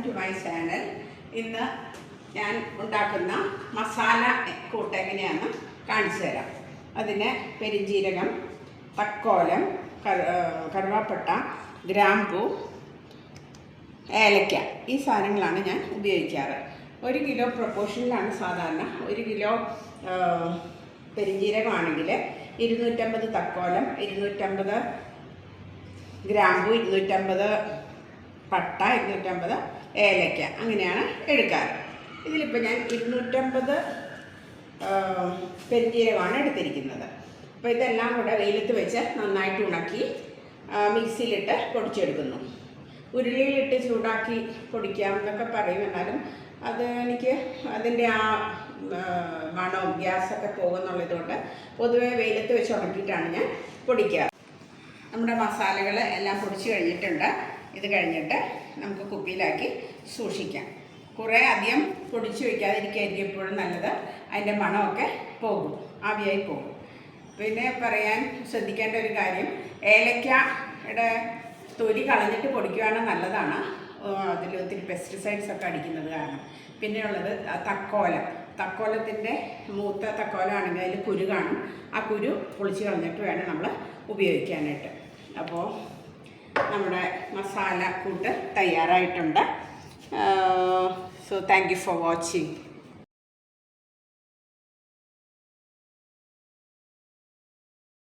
To my channel. ഇന്ന് ഞാൻ ഉണ്ടാക്കുന്ന മസാല കൂട്ട് എങ്ങനെയാണെന്ന് കാണിച്ചു തരാം. അതിന് പെരിഞ്ജീരകം, തക്കോലം, കറുവാപ്പട്ട, ഗ്രാമ്പൂ, ഏലക്ക, ഈ സാധനങ്ങളാണ് ഞാൻ ഉപയോഗിക്കാറ്. 1 കിലോ പ്രൊപ്പോർഷനിലാണ് സാധാരണ. 1 കിലോ പെരിഞ്ജീരകമാണെങ്കിൽ 250 തക്കോലം, 250 ഗ്രാമ്പൂ, 250 പട്ട, 250 ഏലക്ക, അങ്ങനെയാണ് എടുക്കാറ്. ഇതിലിപ്പോൾ ഞാൻ 250 പെരിഞ്ജീരകമാണ് എടുത്തിരിക്കുന്നത്. അപ്പോൾ ഇതെല്ലാം കൂടെ വെയിലത്ത് വെച്ച് നന്നായിട്ട് ഉണക്കി മിക്സിയിലിട്ട് പൊടിച്ചെടുക്കുന്നു. ഉരുളിയിലിട്ട് ചൂടാക്കി പൊടിക്കാം എന്നൊക്കെ പറയും. എന്നാലും അത് എനിക്ക് അതിൻ്റെ ആ മണവും ഗ്യാസൊക്കെ പോകുന്നുള്ളതുകൊണ്ട് പൊതുവെ വെയിലത്ത് വെച്ച് ഉണക്കിയിട്ടാണ് ഞാൻ പൊടിക്കുക. നമ്മുടെ മസാലകൾ എല്ലാം പൊടിച്ച് കഴിഞ്ഞിട്ടുണ്ട്. ഇത് കഴിഞ്ഞിട്ട് നമുക്ക് കുപ്പിയിലാക്കി സൂക്ഷിക്കാം. കുറേ അധികം പൊടിച്ച് വയ്ക്കാതിരിക്കുകയായിരിക്കും എപ്പോഴും നല്ലത്. അതിൻ്റെ മണമൊക്കെ പോകും, ആവിയായി പോകും. പിന്നെ പറയാൻ ശ്രദ്ധിക്കേണ്ട ഒരു കാര്യം, ഏലക്കയുടെ തൊലി കളഞ്ഞിട്ട് പൊടിക്കുകയാണെങ്കിൽ നല്ലതാണ്. അതിൽ ഒത്തിരി പെസ്റ്റിസൈഡ്സ് ഒക്കെ അടിക്കുന്നത് കാരണം. പിന്നെയുള്ളത് തക്കോലത്തിൻ്റെ മൂത്ത തക്കോലമാണെങ്കിൽ അതിൽ കുരു കാണും. ആ കുരു പൊളിച്ച് കളഞ്ഞിട്ട് വേണം നമ്മൾ ഉപയോഗിക്കാനായിട്ട്. അപ്പോൾ നമ്മുടെ മസാല കൂട്ട് തയ്യാറായിട്ടുണ്ട്. So thank you for watching.